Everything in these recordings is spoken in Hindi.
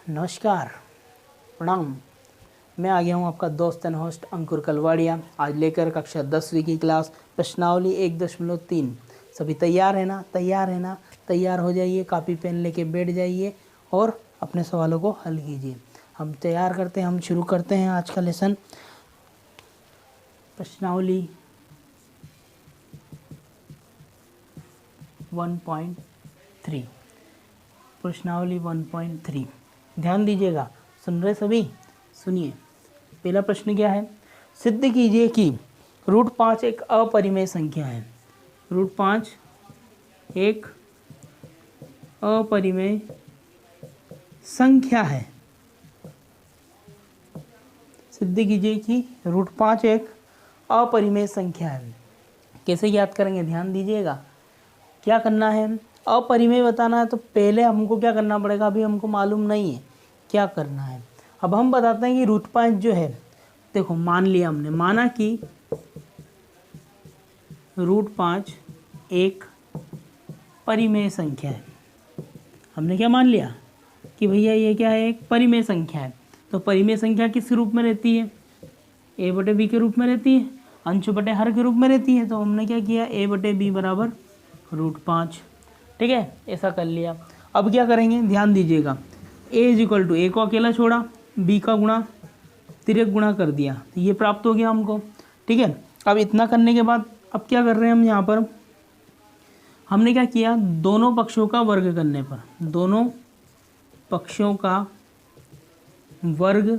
नमस्कार, प्रणाम। मैं आ गया हूँ आपका दोस्त एंड होस्ट अंकुर कलवाड़िया, आज लेकर कक्षा 10वीं की क्लास प्रश्नावली 1.3। सभी तैयार है ना? तैयार हो जाइए, कापी पेन लेके बैठ जाइए और अपने सवालों को हल कीजिए। हम शुरू करते हैं आज का लेसन। प्रश्नावली 1.3। प्रश्नावली 1.3, ध्यान दीजिएगा। सुन रहे सभी? सुनिए। पहला प्रश्न क्या है? सिद्ध कीजिए कि √5 एक अपरिमेय संख्या है। √5 एक अपरिमेय संख्या है। सिद्ध कीजिए कि √5 एक अपरिमेय संख्या है। कैसे याद करेंगे? ध्यान दीजिएगा। क्या करना है? अपरिमेय बताना है तो पहले हमको क्या करना पड़ेगा? अभी हमको मालूम नहीं है क्या करना है। अब हम बताते हैं कि √5 जो है, देखो मान लिया हमने, माना कि √5 एक परिमेय संख्या है। हमने क्या मान लिया कि भैया ये क्या है? एक परिमेय संख्या है। तो परिमेय संख्या किस रूप में रहती है? a/b के रूप में रहती है, अंश बटे हर के रूप में रहती है। तो हमने क्या किया? a/b बराबर √5। ठीक है, ऐसा कर लिया। अब क्या करेंगे? ध्यान दीजिएगा। a को अकेला छोड़ा, b का गुणा तिर्यक गुणा कर दिया, तो ये प्राप्त हो गया हमको। ठीक है, अब इतना करने के बाद अब क्या कर रहे हैं हम? यहाँ पर हमने क्या किया? दोनों पक्षों का वर्ग करने पर, दोनों पक्षों का वर्ग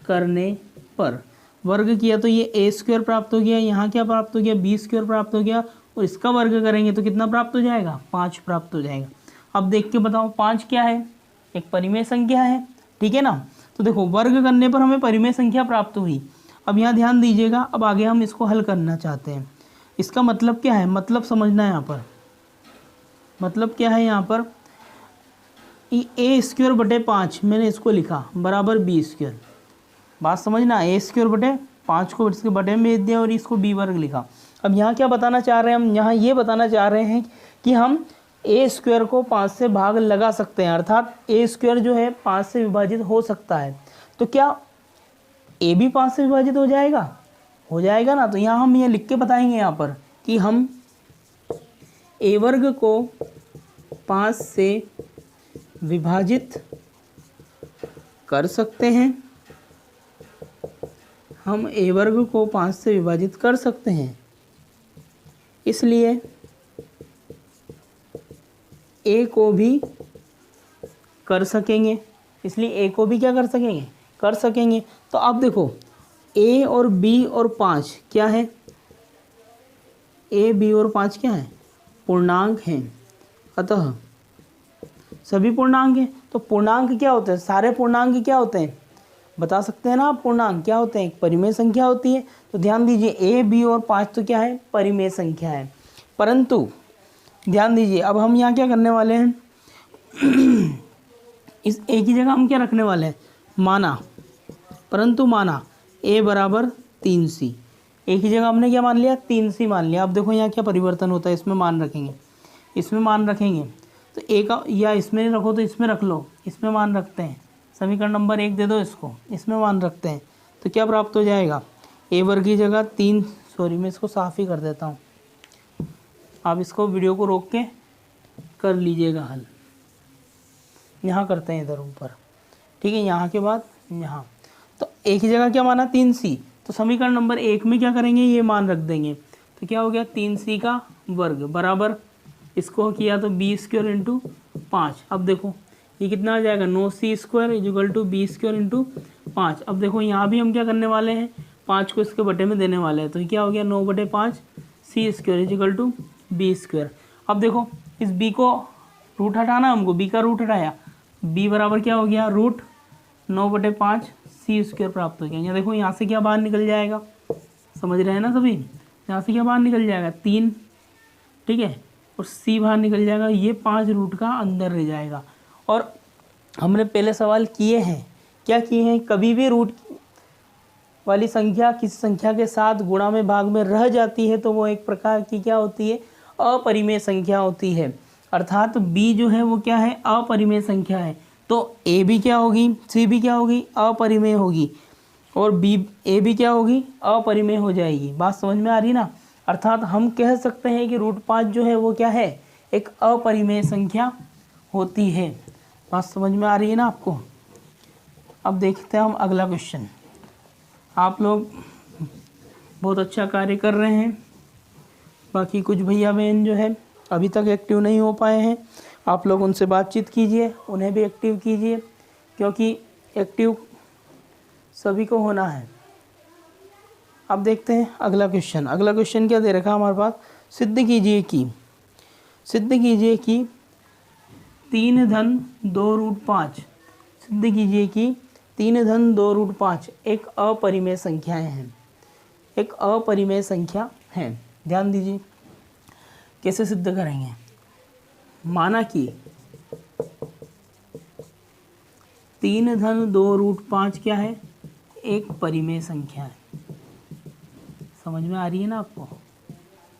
करने पर वर्ग किया तो ये a² प्राप्त हो गया। यहाँ क्या प्राप्त हो गया? b² प्राप्त हो गया। और इसका वर्ग करेंगे तो कितना प्राप्त हो जाएगा? 5 प्राप्त हो जाएगा। अब देख के बताओ 5 क्या है? एक परिमेय संख्या है। ठीक है ना? तो देखो वर्ग करने पर हमें परिमेय संख्या प्राप्त हुई। अब यहाँ ध्यान दीजिएगा, अब आगे हम इसको हल करना चाहते हैं। इसका मतलब क्या है? मतलब समझना है यहाँ पर। मतलब क्या है यहाँ पर? a² बटे 5 मैंने इसको लिखा बराबर b²। बात समझना, a² बटे 5 को इसके बटे में दिया और इसको b वर्ग लिखा। अब यहाँ क्या बताना चाह रहे हैं हम? यहाँ ये बताना चाह रहे हैं कि हम a² को 5 से भाग लगा सकते हैं, अर्थात a² जो है 5 से विभाजित हो सकता है। तो क्या a भी 5 से विभाजित हो जाएगा? हो जाएगा ना। तो यहाँ हम ये लिख के बताएंगे यहाँ पर कि हम a वर्ग को 5 से विभाजित कर सकते हैं। हम a वर्ग को 5 से विभाजित कर सकते हैं, इसलिए a को भी कर सकेंगे। इसलिए a को भी क्या कर सकेंगे? कर सकेंगे। तो अब देखो a और b और 5 क्या है? a, b और 5 क्या है? पूर्णांक हैं। अतः सभी पूर्णांक हैं। तो पूर्णांक क्या होते हैं? सारे पूर्णांक क्या होते हैं? बता सकते हैं ना आप? पूर्णांक क्या होते हैं? एक परिमेय संख्या होती है। तो ध्यान दीजिए a, b और 5 तो क्या है? परिमेय संख्या है। परंतु ध्यान दीजिए, अब हम यहाँ क्या करने वाले हैं? इस a की जगह हम क्या रखने वाले हैं? माना, परंतु माना a बराबर 3c। a की जगह हमने क्या मान लिया? 3c मान लिया। अब देखो यहाँ क्या परिवर्तन होता है, इसमें मान रखेंगे, इसमें मान रखेंगे। तो a का या इसमें नहीं रखो तो इसमें रख लो, इसमें मान रखते हैं। समीकरण नंबर 1 दे दो इसको, इसमें मान रखते हैं। तो क्या प्राप्त हो जाएगा? a वर्ग की जगह 3, सॉरी मैं इसको साफ ही कर देता हूँ, आप इसको वीडियो को रोक के कर लीजिएगा हल। यहाँ करते हैं इधर ऊपर। ठीक है, यहाँ के बाद यहाँ। तो a की जगह क्या माना? 3c। तो समीकरण नंबर 1 में क्या करेंगे? ये मान रख देंगे। तो क्या हो गया? 3c का वर्ग बराबर, इसको किया तो b² × 5। अब देखो ये कितना आ जाएगा? 9c² = b² × 5। अब देखो यहाँ भी हम क्या करने वाले हैं? 5 को इसके बटे में देने वाले हैं। तो क्या हो गया? 9/5 c² = b²। अब देखो इस b को रूट हटाना, हमको b का रूट हटाया, b बराबर क्या हो गया? √9/5 c² प्राप्त हो गया। यहाँ देखो यहाँ से क्या बाहर निकल जाएगा? समझ रहे हैं ना सभी? यहाँ से क्या बाहर निकल जाएगा? 3। ठीक है, और c बाहर निकल जाएगा। ये 5 रूट का अंदर रह जाएगा। और हमने पहले सवाल किए हैं, क्या किए हैं? कभी भी रूट वाली संख्या किसी संख्या के साथ गुणा में भाग में रह जाती है तो वो एक प्रकार की क्या होती है? अपरिमेय संख्या होती है। अर्थात b जो है वो क्या है? अपरिमेय संख्या है। तो ए भी क्या होगी, सी भी क्या होगी, अपरिमेय होगी, और बी ए भी क्या होगी, अपरिमेय हो जाएगी। बात समझ में आ रही ना। अर्थात हम कह सकते हैं कि √5 जो है वो क्या है, एक अपरिमेय संख्या होती है। बात समझ में आ रही है ना आपको। अब देखते हैं हम अगला क्वेश्चन। आप लोग बहुत अच्छा कार्य कर रहे हैं, बाकी कुछ भैया बहन जो है अभी तक एक्टिव नहीं हो पाए हैं, आप लोग उनसे बातचीत कीजिए, उन्हें भी एक्टिव कीजिए, क्योंकि एक्टिव सभी को होना है। अब देखते हैं अगला क्वेश्चन। अगला क्वेश्चन क्या दे रखा है हमारे पास, सिद्ध कीजिए कि 3 धन 2√5, सिद्ध कीजिए कि 3 धन 2√5 एक अपरिमेय संख्याएं हैं, एक अपरिमेय संख्या है। ध्यान दीजिए कैसे सिद्ध करेंगे। माना कि 3 धन 2√5 क्या है, एक परिमेय संख्या है। समझ में आ रही है ना आपको,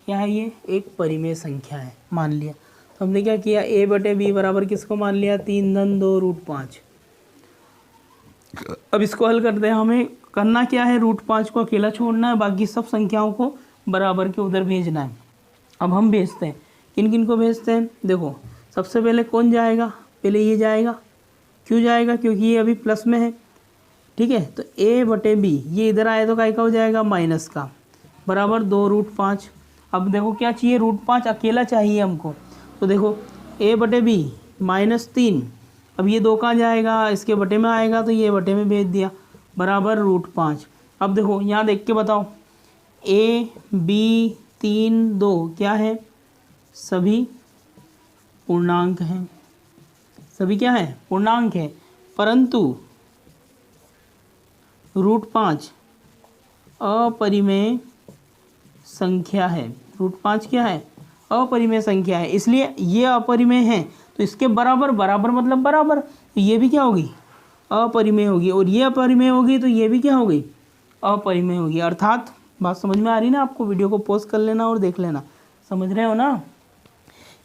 क्या है ये, एक परिमेय संख्या है मान लिया। तो हमने क्या किया, a/b बराबर किसको मान लिया, 3 धन 2√5। अब इसको हल करते हैं। हमें करना क्या है, √5 को अकेला छोड़ना है, बाकी सब संख्याओं को बराबर के उधर भेजना है। अब हम भेजते हैं, किन किन को भेजते हैं। देखो सबसे पहले कौन जाएगा, पहले ये जाएगा। क्यों जाएगा, क्योंकि ये अभी प्लस में है, ठीक है। तो a/b ये इधर आए तो काय का हो जाएगा, माइनस का, बराबर 2√5। अब देखो क्या चाहिए, √5 अकेला चाहिए हमको। तो देखो a/b -3, अब ये 2 कहाँ जाएगा, इसके बटे में आएगा, तो ये बटे में भेज दिया, बराबर √5। अब देखो यहाँ देख के बताओ, a b 3 2 क्या है, सभी पूर्णांक हैं, सभी क्या है, पूर्णांक है। परंतु √5 अपरिमेय संख्या है। √5 क्या है, अपरिमेय संख्या है, इसलिए ये अपरिमेय है, तो इसके बराबर, बराबर मतलब बराबर, तो ये भी क्या होगी, अपरिमेय होगी, और ये अपरिमेय होगी तो ये भी क्या होगी, अपरिमेय होगी। अर्थात बात समझ में आ रही ना आपको, वीडियो को पॉज कर लेना और देख लेना, समझ रहे हो ना।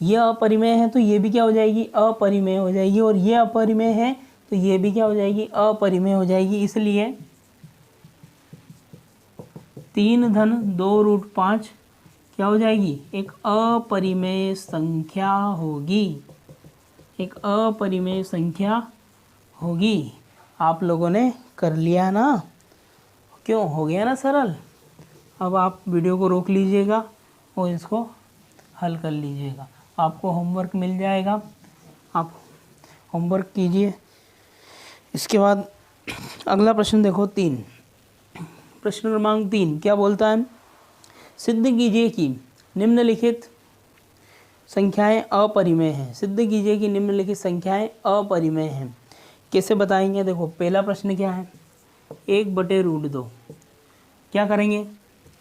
ये अपरिमेय है तो ये भी क्या हो जाएगी, अपरिमेय हो जाएगी, और ये अपरिमेय है तो ये भी क्या हो जाएगी, अपरिमेय हो जाएगी। इसलिए 3 धन 2√5 क्या हो जाएगी, एक अपरिमेय संख्या होगी, एक अपरिमेय संख्या होगी। आप लोगों ने कर लिया ना, क्यों, हो गया ना सरल। अब आप वीडियो को रोक लीजिएगा और इसको हल कर लीजिएगा, आपको होमवर्क मिल जाएगा, आप होमवर्क कीजिए। इसके बाद अगला प्रश्न देखो 3, प्रश्न क्रमांक 3 क्या बोलता है, सिद्ध कीजिए कि निम्नलिखित संख्याएं अपरिमेय हैं। सिद्ध कीजिए कि निम्नलिखित संख्याएं अपरिमेय हैं। कैसे बताएंगे, देखो पहला प्रश्न क्या है, 1/√2। क्या करेंगे,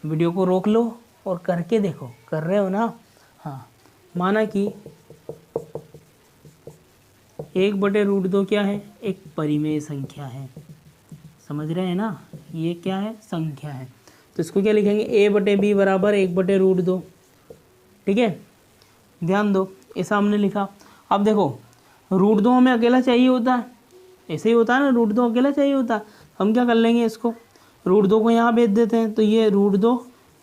वीडियो को रोक लो और करके देखो, कर रहे हो ना, हाँ। माना कि 1/√2 क्या है, एक परिमेय संख्या है, समझ रहे हैं ना, ये क्या है, संख्या है। तो इसको क्या लिखेंगे, a/b बराबर 1/√2, ठीक है। ध्यान दो, ऐसा हमने लिखा। अब देखो √2 हमें अकेला चाहिए होता है, ऐसे ही होता है ना, √2 अकेला चाहिए होता है। हम क्या कर लेंगे, इसको √2 को यहाँ भेज देते हैं, तो ये √2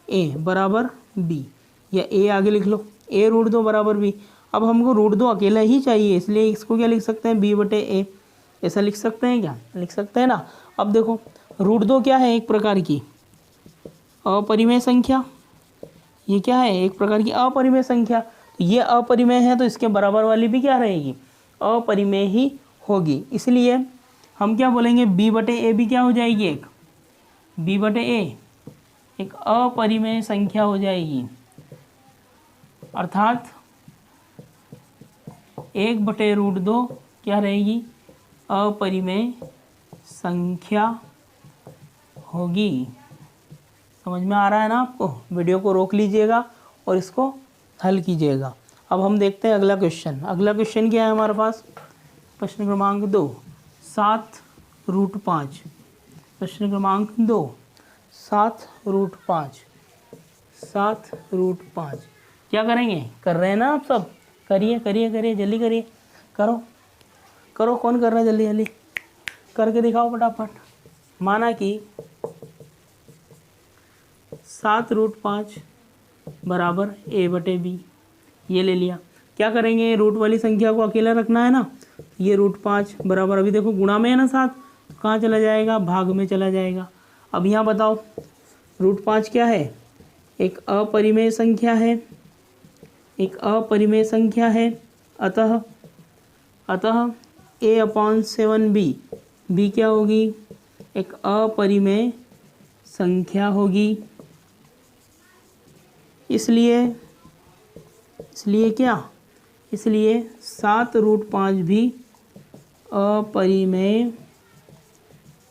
a बराबर b, या a आगे लिख लो, a√2 बराबर b। अब हमको √2 अकेला ही चाहिए, इसलिए इसको क्या लिख सकते हैं, b/a, ऐसा लिख सकते हैं, क्या लिख सकते हैं ना। अब देखो √2 क्या है, एक प्रकार की अपरिमेय संख्या, ये क्या है, एक प्रकार की अपरिमेय संख्या। तो ये अपरिमेय है तो इसके बराबर वाली भी क्या रहेगी, अपरिमेय ही होगी। इसलिए हम क्या बोलेंगे, b/a भी क्या हो जाएगी, एक b/a एक अपरिमेय संख्या हो जाएगी। अर्थात 1/√2 क्या रहेगी, अपरिमेय संख्या होगी। समझ में आ रहा है ना आपको, वीडियो को रोक लीजिएगा और इसको हल कीजिएगा। अब हम देखते हैं अगला क्वेश्चन। अगला क्वेश्चन क्या है हमारे पास, प्रश्न क्रमांक 2, 7√5। प्रश्न क्रमांक 2, 7√5, 7√5 क्या करेंगे, कर रहे हैं ना आप सब, करिए करिए करिए, जल्दी करिए, करो। करो, कौन कर रहा है, जल्दी जल्दी करके दिखाओ फटाफट। माना कि 7√5 बराबर a/b, ये ले लिया। क्या करेंगे, रूट वाली संख्या को अकेला रखना है ना, ये √5 बराबर, अभी देखो गुणा में है ना 7, तो कहाँ चला जाएगा, भाग में चला जाएगा। अब यहाँ बताओ √5 क्या है, एक अपरिमेय संख्या है, एक अपरिमेय संख्या है, अतः a/7b, b क्या होगी, एक अपरिमेय संख्या होगी। इसलिए क्या, इसलिए 7√5 भी अपरिमेय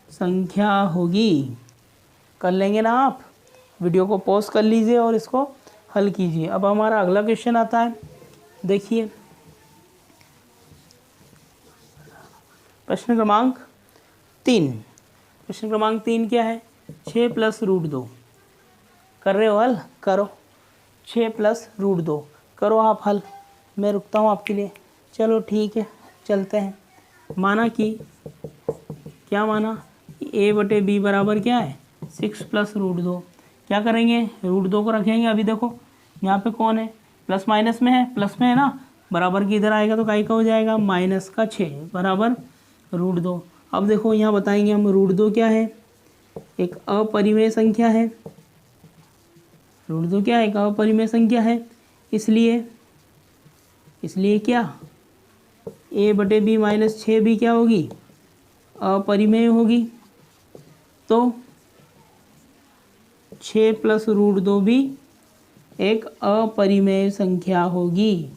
संख्या होगी। कर लेंगे ना आप, वीडियो को पॉज कर लीजिए और इसको हल कीजिए। अब हमारा अगला क्वेश्चन आता है, देखिए प्रश्न क्रमांक 3। प्रश्न क्रमांक 3 क्या है, 6 + √2। कर रहे हो हल, करो, 6 + √2 करो आप हल, मैं रुकता हूँ आपके लिए। चलो ठीक है, चलते हैं। माना कि क्या माना, a/b बराबर क्या है, 6 + √2। क्या करेंगे, √2 को रखेंगे। अभी देखो यहाँ पे कौन है, प्लस माइनस में है, प्लस में है ना, बराबर की इधर आएगा तो काई का हो जाएगा, -6 बराबर √2। अब देखो यहाँ बताएंगे हम, √2 क्या है, एक अपरिमेय संख्या है। √2 क्या है, एक अपरिमेय संख्या है। इसलिए क्या, a/b -6 भी क्या होगी, अपरिमेय होगी। तो 6 + √2 भी एक अपरिमेय संख्या होगी,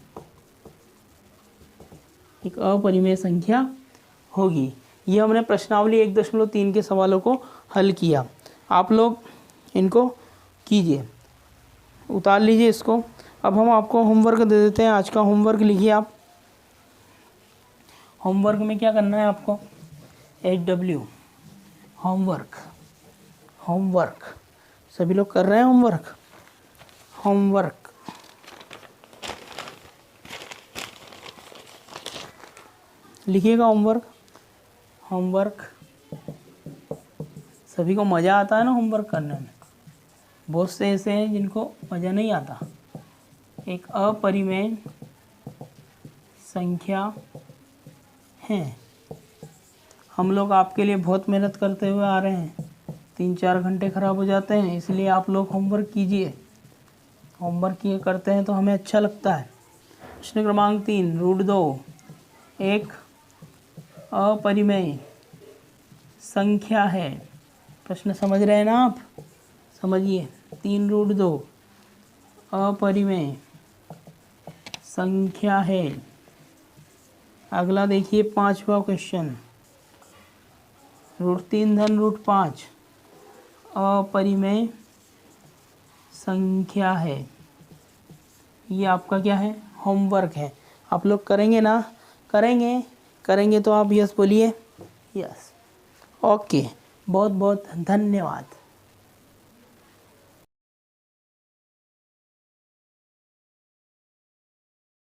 एक अपरिमेय संख्या होगी। ये हमने प्रश्नावली 1.3 के सवालों को हल किया। आप लोग इनको कीजिए, उतार लीजिए इसको। अब हम आपको होमवर्क दे देते हैं। आज का होमवर्क लिखिए आप। होमवर्क में क्या करना है आपको, HW होमवर्क सभी लोग कर रहे हैं होमवर्क लिखिएगा। होमवर्क सभी को मज़ा आता है ना होमवर्क करने में, बहुत से ऐसे हैं जिनको मज़ा नहीं आता। एक अपरिमेय संख्या है। हम लोग आपके लिए बहुत मेहनत करते हुए आ रहे हैं, 3-4 घंटे ख़राब हो जाते हैं, इसलिए आप लोग होमवर्क कीजिए। होमवर्क ये करते हैं तो हमें अच्छा लगता है। प्रश्न क्रमांक 3, √2 एक अपरिमेय संख्या है। प्रश्न समझ रहे हैं ना आप, समझिए। 3√2 अपरिमेय संख्या है। अगला देखिए 5वां क्वेश्चन, √3 धन √5 अपरिमेय संख्या है। ये आपका क्या है, होमवर्क है। आप लोग करेंगे ना, करेंगे तो आप यस बोलिए, यस। ओके, बहुत बहुत धन्यवाद।